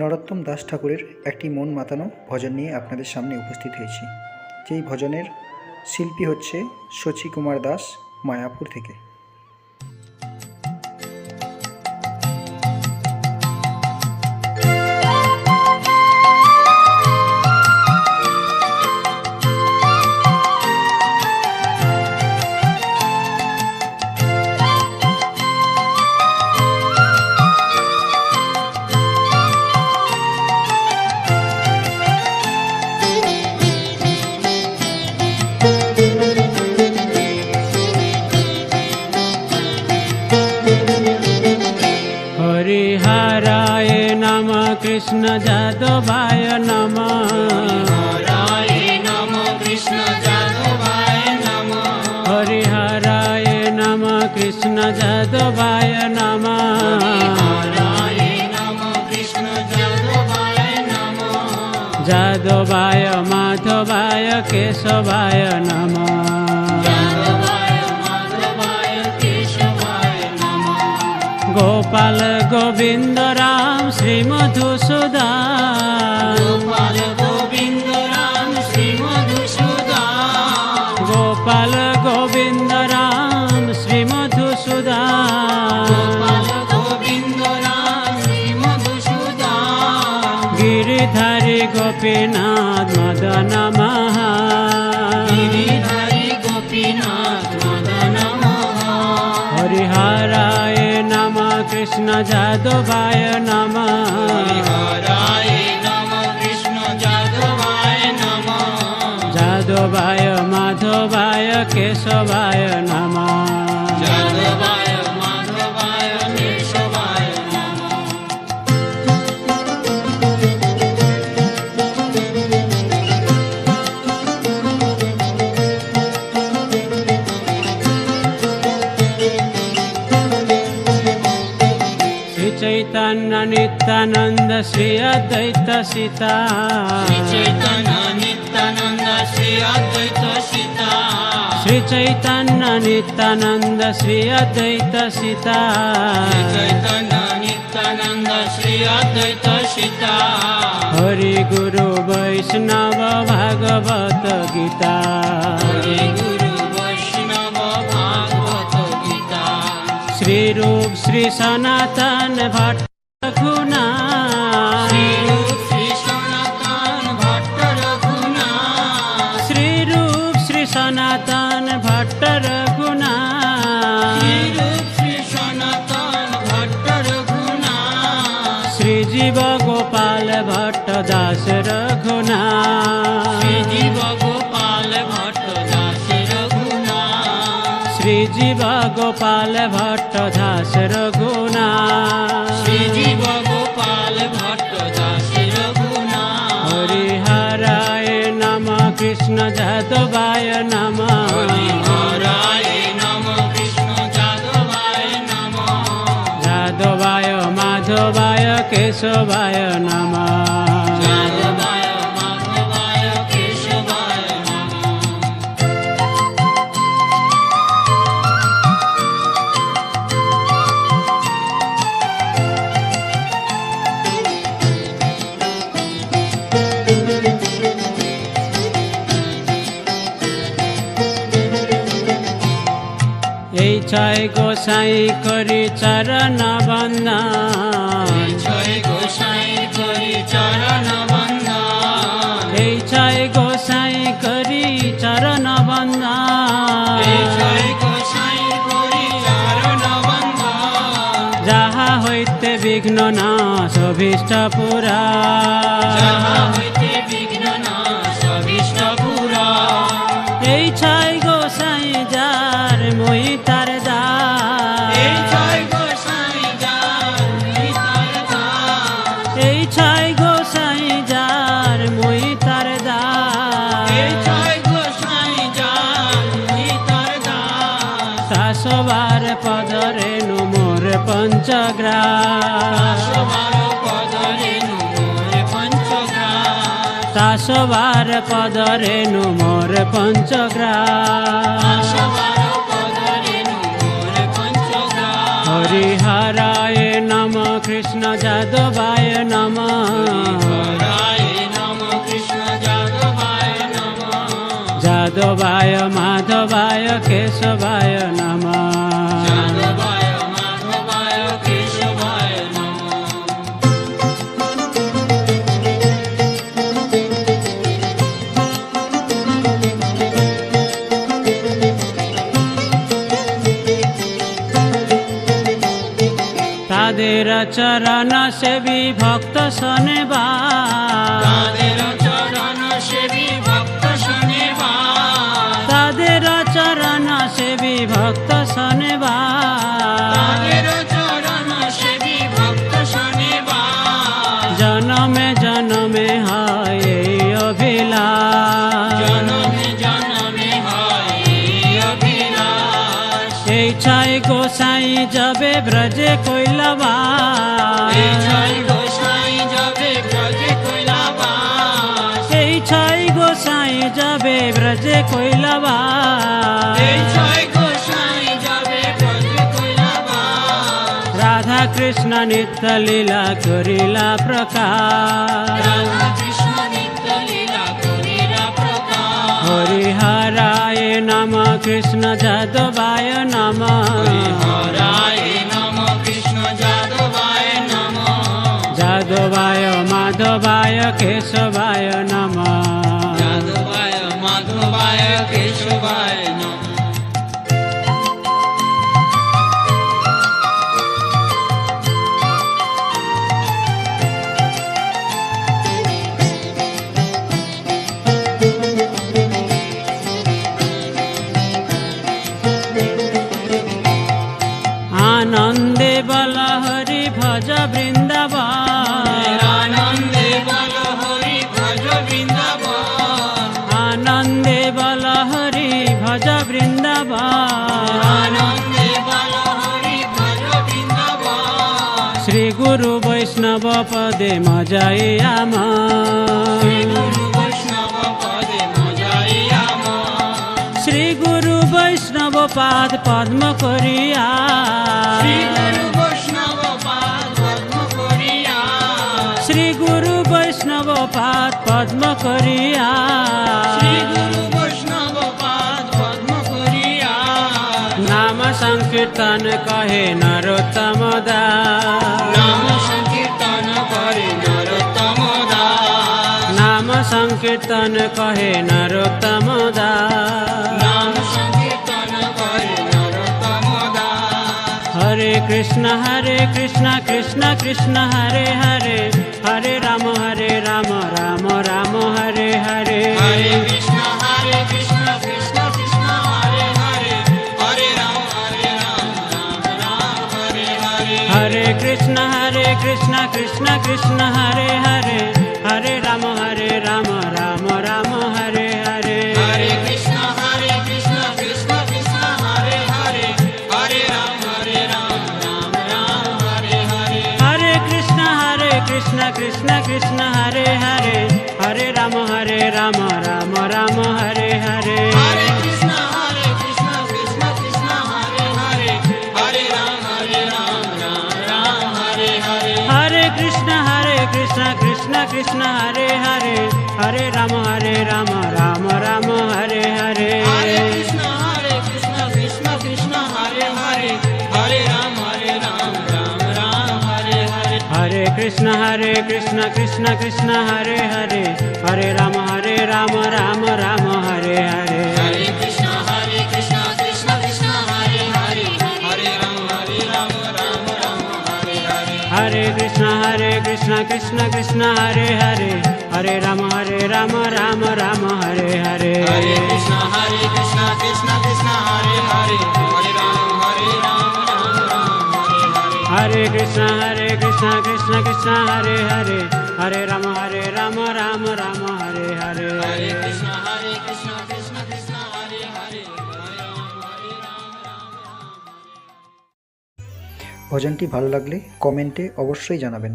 নরোত্তম দাস ঠাকুরের একটি মন মাতানো ভজন নিয়ে আপনাদের সামনে উপস্থিত হয়েছি। যেই ভজনের শিল্পী হচ্ছে শচী কুমার দাস, মায়াপুর থেকে। हरिहराय नमः कृष्ण जादवाय नमः। हरिहराय नमः कृष्ण जादवाय नमः। हरिहराय नमः कृष्ण जादवाय नमः। हरिहराय नमः कृष्ण जादवाय नमः। जादवाय माधवाय केशवाय नमः। गोपाल गोविंद राम श्री मधुसूदन। गोपाल गोविंद राम श्री मधुसूदन। गोपाल गोविंद राम श्री मधुसूदन। गोपाल गोविंद राम श्री मधुसूदन। गिरिधारी गोपीनाथ मदन महा। गिरिधारी गोपीनाथ मदन महा। हरिहराय नमः कृष्ण जादवाय नमः। हरिहराय नमः कृष्ण जादवाय नमः। जादवाय माधवाय केशवाय नमः। जादवाय माधवाय केशवाय नमः। श्री चैतन्य नित्यानंद श्री अद्वैत सीता। श्री चैतन्य नित्यानंद श्री अद्वैत सीता। श्री चैतन्य नित्यानंद श्री अद्वैत सीता। श्री चैतन्य नित्यानंद श्री अद्वैत सीता। हरि गुरु वैष्णव भागवत गीता। हरि गुरु वैष्णव भागवत गीता। श्री रूप श्री सनातन भट्ट रघुनाथ। श्री रूप श्री सनातन भट्ट रघुनाथ। श्री रूप श्री सनातन भट्ट रघुनाथ। श्री रूप श्री सनातन भट्ट रघुनाथ। श्री जीव गोपाल भट्ट दास रघुनाथ। श्री जीव गोपाल भट्ट दास रघुनाथ। श्री जीव गोपाल भट्ट दास रघुनाथ। श्री जीव गोपाल भट्ट दास रघुनाथ। हरिहराय नमः कृष्ण जादवाय नमः। हरिहराय नमः कृष्ण जादवाय नमः। जादवाय माधवाय केशवाय नमः। जादवाय माधवाय केशवाय नमः। এই ছয় গোসাই করি চরণ বন্দন। জয় গোসাই করি চরণ বন্দন। এই ছয় গোসাই করি চরণ বন্দন। জয় গোসাই করি চরণ বন্দন। যাহা হইতে বিঘ্ন নাশ অভীষ্ট পুরা। যাহা হইতে বিঘ্ন নাশ অভীষ্ট পুরা। এই ছয় গোসাই যার মই তার দাস। এই ছয় গোসাই যার মই তার দাস। এই ছয় গোসাই যার মই তার দাস। এই ছয় গোসাই যার মই তার দাস। শাশ্ববার পদরে মোর পঞ্চগ্রাস। দাসবার পদরে মোর পঞ্চগ্রাস। শাশ্ববার পদরে মোর পঞ্চগ্রাস। দাসবার পদরে মোর পঞ্চগ্রাস। हरिहराय नमः কৃষ্ণ যাদবায় নমঃ হরায় নম কৃষ্ণ যাদবায় নম যাদবায় মাধবায় কেশবায় নমঃ যাদবায় মাধবায় কেশবায় নম তাদের চরণ সেবী ভক্ত শোনেবা তাদের চরণ সেবী ভক্ত শোনেবা তাদের চরণ সেবী ভক্ত শোনেবা তাদের চরণ সেবী ভক্ত শোনেবা জনমে জনমে হয় এই অভিলাষ জনমে জনমে হয় এই অভিলাষ এই ছাই গোসাই যাবে ব্রজে কৈলাবাস এই ছয় গোসাই যাবে ব্রজে কৈলাবাস এই ছাই গোসাই যাবে ব্রজে কৈলাবাস এই ছয় গোসাই যাবে ব্রজে কৈলাবাস রাধা কৃষ্ণ নিত্য লীলা করিলা প্রকাশ রাধা কৃষ্ণ নিত্য লীলা করিলা প্রকাশ হরিহরায় নম কৃষ্ণ যাদবায় নম হরায় নম কৃষ্ণ যাদবায় নম যাদবায় মাধবায় কেশবায় নম যাদবায় মাধবায় কেশবায় নম আনন্দে বল হরি ভজ বৃন্দাবন আনন্দে বল হরি ভজ বৃন্দাবন আনন্দে বল হরি ভজ বৃন্দাবন আনন্দে বল হরি ভজ বৃন্দাবন শ্রী গুরু বৈষ্ণব পদে মজাই আম গুরু বৈষ্ণব পদে মজাই আমার শ্রী গুরু বৈষ্ণব পাদ পদ্ম করিয়া শ্রী গুরু বৈষ্ণব পাদ পদ্ম করিয়া শ্রী গুরু বৈষ্ণব পাদ পদ্ম করিয়া শ্রী গুরু বৈষ্ণব পাদ পদ্ম করিয়া নাম সংকীর্তন কহে নরোত্তম দাস নাম সংকীর্তন করে নরোত্তম দাস নাম সংকীর্তন কহে নরোত্তম দাস নাম সংকীর্তন করে নরোত্তম দাস হরে কৃষ্ণ কৃষ্ণ কৃষ্ণ হরে হরে হরে রাম রাম রাম হরে হরে হরে কৃষ্ণ কৃষ্ণ কৃষ্ণ হরে হরে হরে রাম রাম রাম হরে হরে হরে কৃষ্ণ কৃষ্ণ কৃষ্ণ হরে হরে হরে রাম রাম রাম হরে হরে হরে কৃষ্ণ কৃষ্ণ কৃষ্ণ হরে হরে হরে রাম রাম রাম হরে হরে হরে কৃষ্ণ কৃষ্ণ কৃষ্ণ হরে হরে হরে রাম রাম রাম হরে হরে হরে কৃষ্ণ কৃষ্ণ কৃষ্ণ হরে হরে হরে রাম রাম রাম হরে হরে হরে কৃষ্ণ কৃষ্ণ কৃষ্ণ হরে হরে হরে রাম রাম রাম হরে হরে হরে কৃষ্ণ কৃষ্ণ কৃষ্ণ হরে হরে হরে রাম রাম হরে হরে হরে কৃষ্ণ কৃষ্ণ কৃষ্ণ হরে হরে হরে রাম রাম রাম হরে হরে হরে কৃষ্ণ কৃষ্ণ কৃষ্ণ হরে হরে হরে রাম রাম রাম হরে হরে হরে কৃষ্ণ কৃষ্ণ কৃষ্ণ হরে হরে হরে রাম রাম রাম হরে হরে হরে কৃষ্ণ কৃষ্ণ কৃষ্ণ হরে হরে হরে রাম রাম রাম হরে হরে হরে কৃষ্ণ কৃষ্ণ কৃষ্ণ হরে হরে হরে রাম রাম রাম হরে হরে হরে কৃষ্ণ কৃষ্ণ কৃষ্ণ হরে হরে হরে রাম রাম ভজনটি ভালো লাগলে কমেন্টে অবশ্যই জানাবেন।